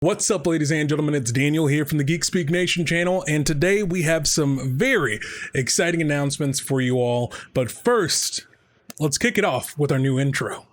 What's up, ladies and gentlemen? It's Daniel here from the GeekSpeakNation channel, and today we have some very exciting announcements for you all. But first, let's kick it off with our new intro.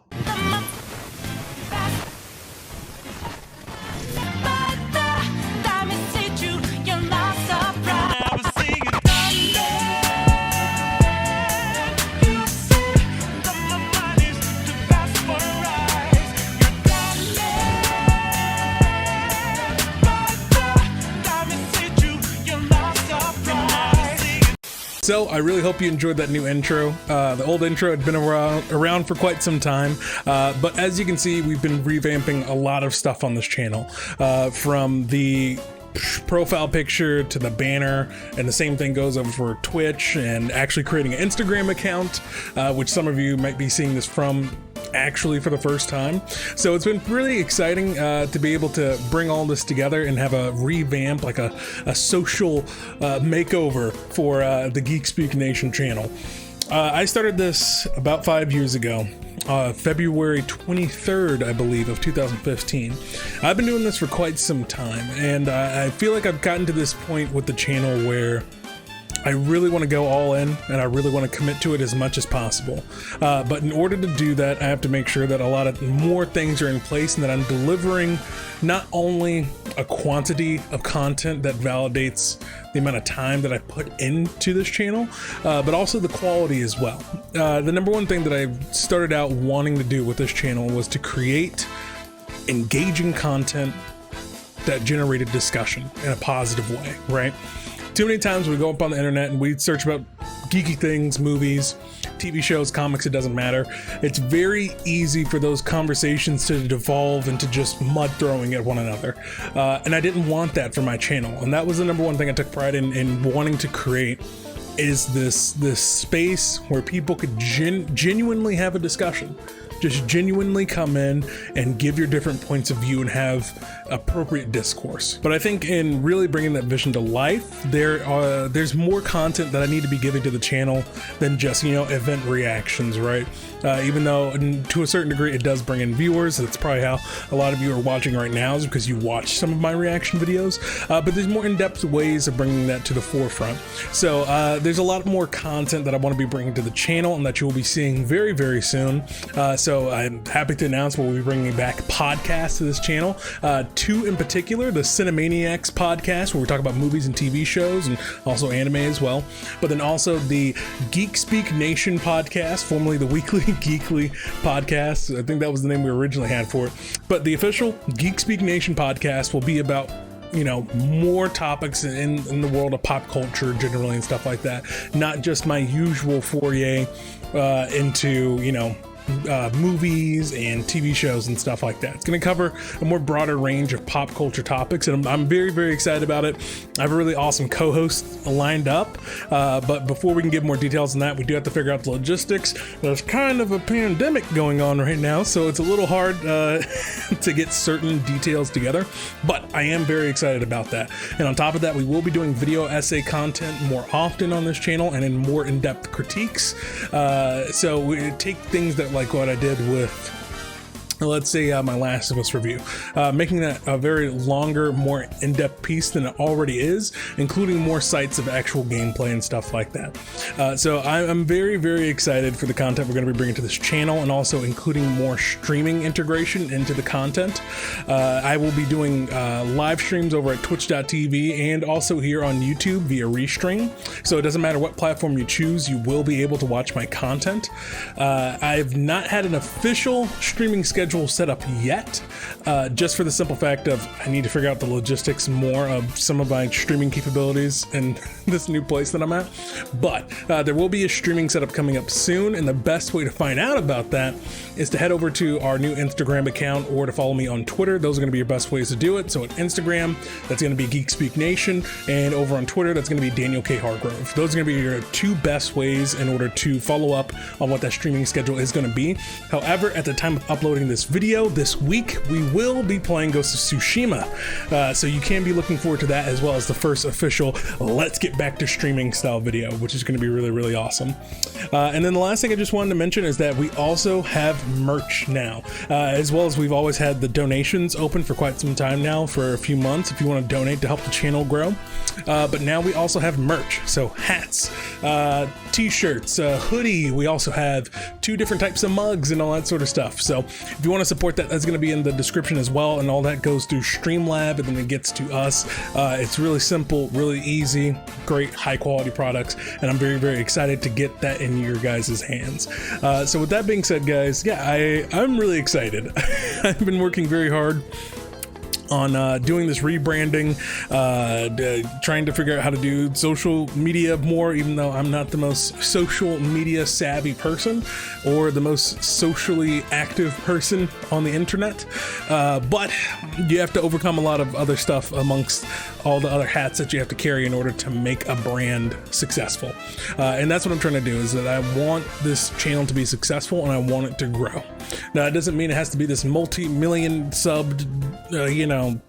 So I really hope you enjoyed that new intro. The old intro had been around for quite some time, but as you can see, we've been revamping a lot of stuff on this channel, from the profile picture to the banner, and the same thing goes over for Twitch and actually creating an Instagram account, which some of you might be seeing this from actually for the first time. So it's been really exciting to be able to bring all this together and have a revamp, like a social makeover for the GeekSpeakNation channel. I started this about 5 years ago, February 23rd, I believe, of 2015. I've been doing this for quite some time, and I feel like I've gotten to this point with the channel where I really want to go all in, and I really want to commit to it as much as possible. But in order to do that, I have to make sure that a lot of more things are in place and that I'm delivering not only a quantity of content that validates the amount of time that I put into this channel, but also the quality as well. The number one thing that I started out wanting to do with this channel was to create engaging content that generated discussion in a positive way, right? Too many times we go up on the internet and we search about geeky things, movies, TV shows, comics, it doesn't matter. It's very easy for those conversations to devolve into just mud throwing at one another. And I didn't want that for my channel. And that was the number one thing I took pride in wanting to create, is this space where people could genuinely have a discussion. Just genuinely come in and give your different points of view and have appropriate discourse. But I think in really bringing that vision to life, there's more content that I need to be giving to the channel than just, event reactions, right? Even though to a certain degree it does bring in viewers. That's probably how a lot of you are watching right now, is because you watch some of my reaction videos. But there's more in-depth ways of bringing that to the forefront. So there's a lot more content that I want to be bringing to the channel and that you will be seeing very, very soon. So I'm happy to announce we'll be bringing back podcasts to this channel. Two in particular, the Cinemaniacs podcast, where we talk about movies and TV shows and also anime as well. But then also the GeekSpeakNation podcast, formerly the Weekly Geekly podcast. I think that was the name we originally had for it. But the official GeekSpeakNation podcast will be about more topics in the world of pop culture generally and stuff like that. Not just my usual foray into, movies and TV shows and stuff like that. It's going to cover a more broader range of pop culture topics, and I'm very, very excited about it. I have a really awesome co-host lined up, but before we can give more details on that, we do have to figure out the logistics. There's kind of a pandemic going on right now, so it's a little hard to get certain details together, but I am very excited about that. And on top of that, we will be doing video essay content more often on this channel and in more in-depth critiques. So we take things that, like what I did with, let's say, my Last of Us review, making that a very longer, more in-depth piece than it already is, including more sites of actual gameplay and stuff like that. So I'm very, very excited for the content we're going to be bringing to this channel, and also including more streaming integration into the content. I will be doing live streams over at twitch.tv and also here on YouTube via Restream. So it doesn't matter what platform you choose, you will be able to watch my content. I've not had an official streaming schedule set up yet, just for the simple fact of I need to figure out the logistics more of some of my streaming capabilities in this new place that I'm at. But there will be a streaming setup coming up soon, and the best way to find out about that is to head over to our new Instagram account or to follow me on Twitter. Those are going to be your best ways to do it. So at Instagram, that's going to be GeekSpeakNation, and over on Twitter, that's going to be Daniel K. Hargrove. Those are going to be your two best ways in order to follow up on what that streaming schedule is going to be. However, at the time of uploading this this video. This week, we will be playing Ghost of Tsushima. So you can be looking forward to that, as well as the first official let's get back to streaming style video, which is going to be really, really awesome. And then the last thing I just wanted to mention is that we also have merch now, as well as we've always had the donations open for quite some time now, for a few months, if you want to donate to help the channel grow. But now we also have merch, so hats, t-shirts, hoodie. We also have 2 different types of mugs and all that sort of stuff. So if you want to support that, that's going to be in the description as well, and all that goes through Streamlab, and then it gets to us. It's really simple, really easy, great high quality products, and I'm very, very excited to get that in your guys' hands. So with that being said, guys, yeah, I'm really excited. I've been working very hard on doing this rebranding, trying to figure out how to do social media more, even though I'm not the most social media savvy person or the most socially active person on the internet, but you have to overcome a lot of other stuff amongst all the other hats that you have to carry in order to make a brand successful, and that's what I'm trying to do, is that I want this channel to be successful and I want it to grow. Now, it doesn't mean it has to be this multi-million subbed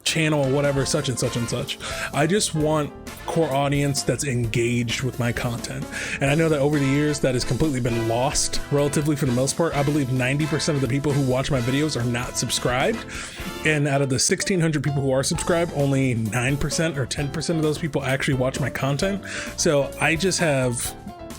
channel or whatever, such and such and such. I just want core audience that's engaged with my content, and I know that over the years that has completely been lost relatively for the most part. I believe 90% of the people who watch my videos are not subscribed, and out of the 1,600 people who are subscribed, only 9% or 10% of those people actually watch my content. So I just have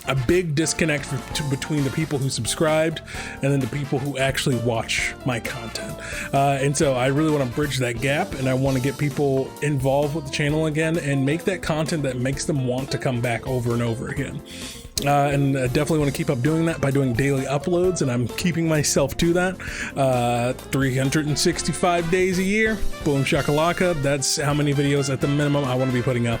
a big disconnect between the people who subscribed and then the people who actually watch my content, and so I really want to bridge that gap, and I want to get people involved with the channel again and make that content that makes them want to come back over and over again. And I definitely want to keep up doing that by doing daily uploads, and I'm keeping myself to that. 365 days a year, boom shakalaka. That's how many videos at the minimum I want to be putting up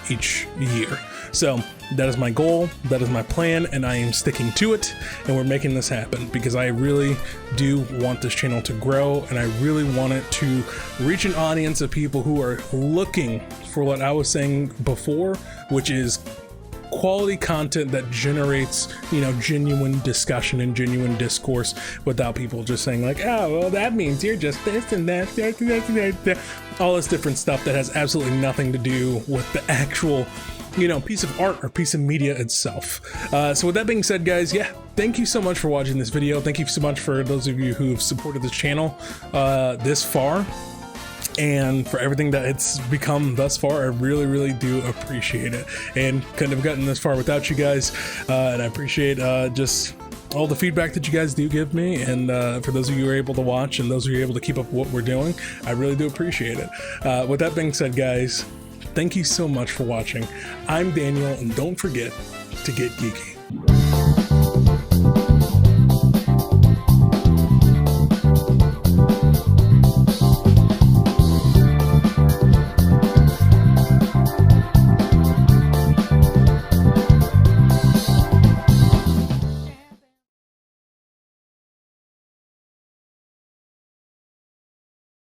each year. So that is my goal, that is my plan, and I am sticking to it, and we're making this happen because I really do want this channel to grow, and I really want it to reach an audience of people who are looking for what I was saying before, which is quality content that generates, genuine discussion and genuine discourse without people just saying like, oh, well, that means you're just this and that, all this different stuff that has absolutely nothing to do with the actual piece of art or piece of media itself. So with that being said, guys, yeah, thank you so much for watching this video. Thank you so much for those of you who have supported this channel this far, and for everything that it's become thus far. I really, really do appreciate it, and couldn't have gotten this far without you guys, and I appreciate just all the feedback that you guys do give me, and for those of you who are able to watch and those of you who are able to keep up what we're doing, I really do appreciate it. With that being said, guys, thank you so much for watching. I'm Daniel, and don't forget to get geeky.